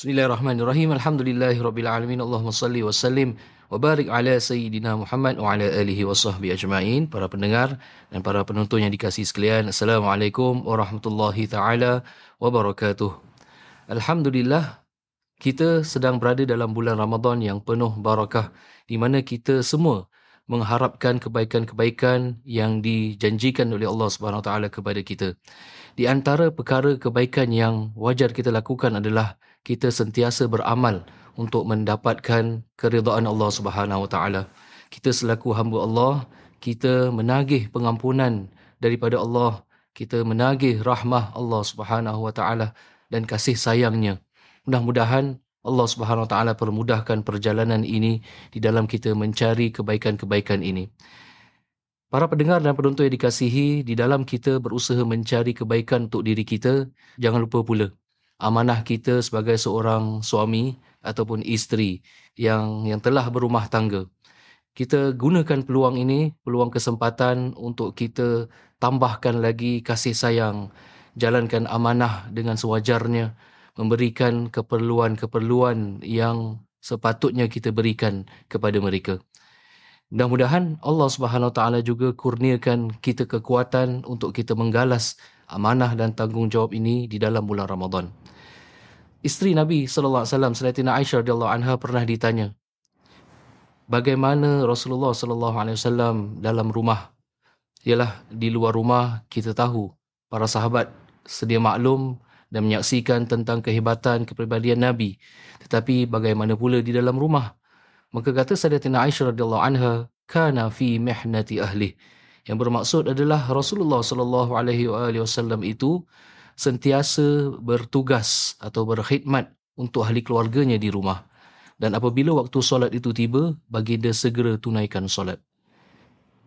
Bismillahirrahmanirrahim. Alhamdulillahirabbil alamin. Allahumma salli wa sallim wa barik ala sayyidina Muhammad wa ala alihi wa sahbihi ajma'in. Para pendengar dan para penonton yang dikasihi sekalian, Assalamualaikum warahmatullahi taala wabarakatuh. Alhamdulillah, kita sedang berada dalam bulan Ramadan yang penuh barakah, di mana kita semua mengharapkan kebaikan-kebaikan yang dijanjikan oleh Allah Subhanahu Wa Taala kepada kita. Di antara perkara kebaikan yang wajar kita lakukan adalah kita sentiasa beramal untuk mendapatkan keridaan Allah Subhanahu Wa Taala. Kita selaku hamba Allah, kita menagih pengampunan daripada Allah, kita menagih rahmah Allah Subhanahu Wa Taala dan kasih sayangnya. Mudah-mudahan Allah Subhanahu Wa Taala permudahkan perjalanan ini di dalam kita mencari kebaikan-kebaikan ini. Para pendengar dan penonton yang dikasihi, di dalam kita berusaha mencari kebaikan untuk diri kita, jangan lupa pula amanah kita sebagai seorang suami ataupun isteri yang telah berumah tangga. Kita gunakan peluang ini, peluang kesempatan untuk kita tambahkan lagi kasih sayang, jalankan amanah dengan sewajarnya, memberikan keperluan-keperluan yang sepatutnya kita berikan kepada mereka. Mudah-mudahan Allah Subhanahu Wa Taala juga kurniakan kita kekuatan untuk kita menggalas amanah dan tanggungjawab ini di dalam bulan Ramadan. Isteri Nabi sallallahu alaihi wasallam, Sayyidatina Aisyah radhiyallahu anha, pernah ditanya, bagaimana Rasulullah sallallahu alaihi wasallam dalam rumah? Ialah di luar rumah kita tahu para sahabat sedia maklum dan menyaksikan tentang kehebatan kepribadian Nabi. Tetapi bagaimana pula di dalam rumah? Maka kata Sayyidatina Aisyah radhiyallahu anha, kana fi mihnati ahli. Yang bermaksud adalah Rasulullah sallallahu alaihi wasallam itu sentiasa bertugas atau berkhidmat untuk ahli keluarganya di rumah. Dan apabila waktu solat itu tiba, baginda segera tunaikan solat.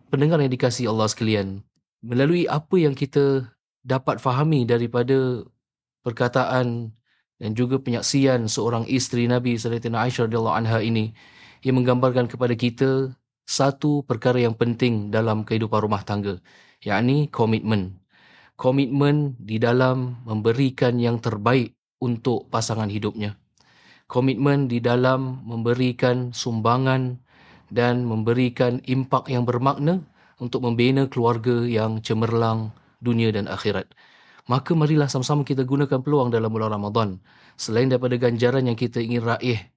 Pendengar yang dikasihi Allah sekalian, melalui apa yang kita dapat fahami daripada perkataan dan juga penyaksian seorang isteri Nabi Sayyidatina Aisyah radhiyallahu anha ini, ia menggambarkan kepada kita satu perkara yang penting dalam kehidupan rumah tangga, yakni komitmen. Komitmen di dalam memberikan yang terbaik untuk pasangan hidupnya. Komitmen di dalam memberikan sumbangan dan memberikan impak yang bermakna untuk membina keluarga yang cemerlang dunia dan akhirat. Maka marilah sama-sama kita gunakan peluang dalam bulan Ramadan. Selain daripada ganjaran yang kita ingin raih,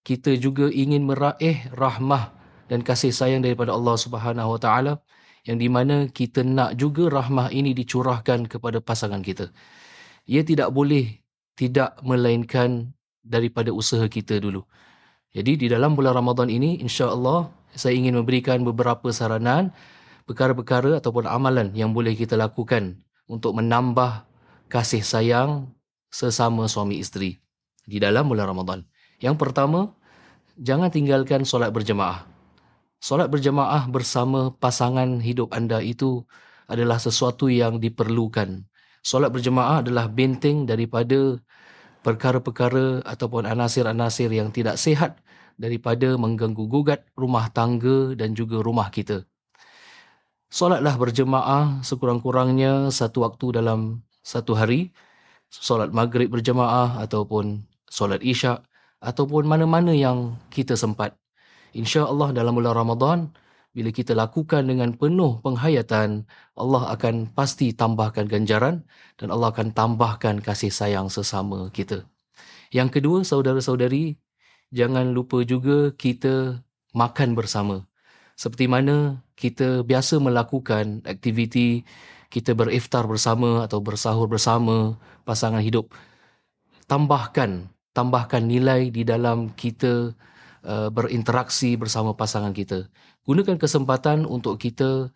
kita juga ingin meraih rahmah dan kasih sayang daripada Allah Subhanahu Wa Taala, yang di mana kita nak juga rahmah ini dicurahkan kepada pasangan kita. Ia tidak boleh tidak melainkan daripada usaha kita dulu. Jadi di dalam bulan Ramadan ini, insya-Allah saya ingin memberikan beberapa saranan, perkara-perkara ataupun amalan yang boleh kita lakukan untuk menambah kasih sayang sesama suami isteri di dalam bulan Ramadan. Yang pertama, jangan tinggalkan solat berjemaah. Solat berjemaah bersama pasangan hidup anda itu adalah sesuatu yang diperlukan. Solat berjemaah adalah benteng daripada perkara-perkara ataupun anasir-anasir yang tidak sihat daripada mengganggu-gugat rumah tangga dan juga rumah kita. Solatlah berjemaah sekurang-kurangnya satu waktu dalam satu hari. Solat maghrib berjemaah ataupun solat isyak ataupun mana-mana yang kita sempat. InsyaAllah dalam bulan Ramadan, bila kita lakukan dengan penuh penghayatan, Allah akan pasti tambahkan ganjaran dan Allah akan tambahkan kasih sayang sesama kita. Yang kedua, saudara-saudari, jangan lupa juga kita makan bersama. Seperti mana kita biasa melakukan aktiviti, kita beriftar bersama atau bersahur bersama pasangan hidup. Tambahkan nilai di dalam kita berinteraksi bersama pasangan kita. Gunakan kesempatan untuk kita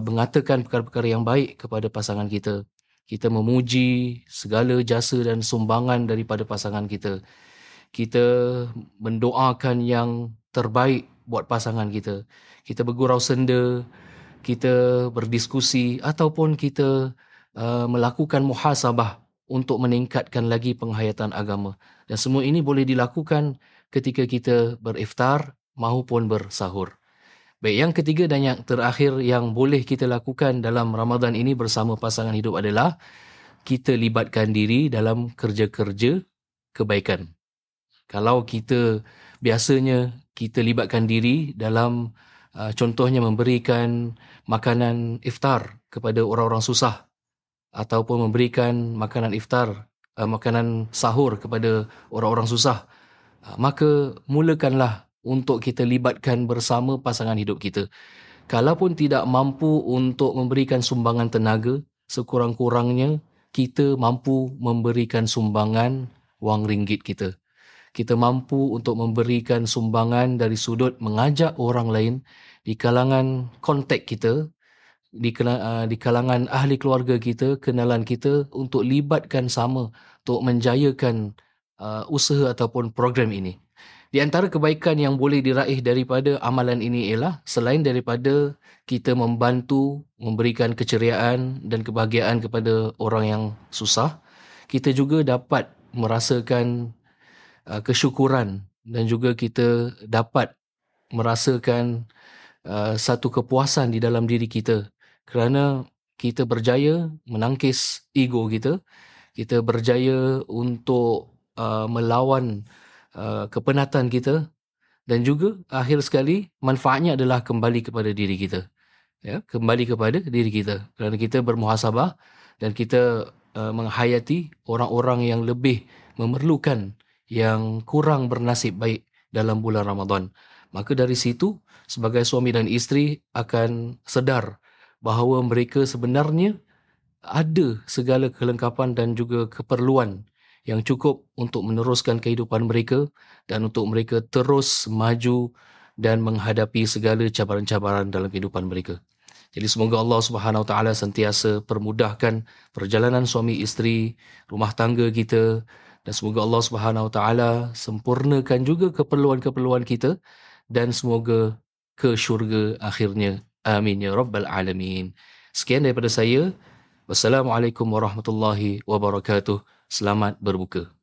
mengatakan perkara-perkara yang baik kepada pasangan kita. Kita memuji segala jasa dan sumbangan daripada pasangan kita. Kita mendoakan yang terbaik buat pasangan kita. Kita bergurau senda, kita berdiskusi ataupun kita melakukan muhasabah untuk meningkatkan lagi penghayatan agama. Dan semua ini boleh dilakukan ketika kita beriftar maupun bersahur. Baik, yang ketiga dan yang terakhir yang boleh kita lakukan dalam Ramadan ini bersama pasangan hidup adalah kita libatkan diri dalam kerja-kerja kebaikan. Kalau kita biasanya kita libatkan diri dalam contohnya memberikan makanan iftar kepada orang-orang susah ataupun memberikan makanan iftar, makanan sahur kepada orang-orang susah, maka mulakanlah untuk kita libatkan bersama pasangan hidup kita. Kalaupun tidak mampu untuk memberikan sumbangan tenaga, sekurang-kurangnya kita mampu memberikan sumbangan wang ringgit kita. Kita mampu untuk memberikan sumbangan dari sudut mengajak orang lain di kalangan kontak kita, di kalangan ahli keluarga kita, kenalan kita, untuk libatkan sama untuk menjayakan usaha ataupun program ini. Di antara kebaikan yang boleh diraih daripada amalan ini ialah selain daripada kita membantu memberikan keceriaan dan kebahagiaan kepada orang yang susah, kita juga dapat merasakan kesyukuran dan juga kita dapat merasakan satu kepuasan di dalam diri kita kerana kita berjaya menangkis ego kita, kita berjaya untuk melawan kepenatan kita, dan juga akhir sekali manfaatnya adalah kembali kepada diri kita. Ya, kembali kepada diri kita kerana kita bermuhasabah dan kita menghayati orang-orang yang lebih memerlukan, yang kurang bernasib baik dalam bulan Ramadan. Maka dari situ sebagai suami dan isteri akan sedar bahawa mereka sebenarnya ada segala kelengkapan dan juga keperluan yang cukup untuk meneruskan kehidupan mereka dan untuk mereka terus maju dan menghadapi segala cabaran-cabaran dalam kehidupan mereka. Jadi semoga Allah Subhanahu Wa Taala sentiasa permudahkan perjalanan suami isteri, rumah tangga kita, dan semoga Allah Subhanahu Wa Taala sempurnakan juga keperluan-keperluan kita dan semoga ke syurga akhirnya. Amin ya rabbal alamin. Sekian daripada saya. Wassalamualaikum warahmatullahi wabarakatuh. Selamat berbuka.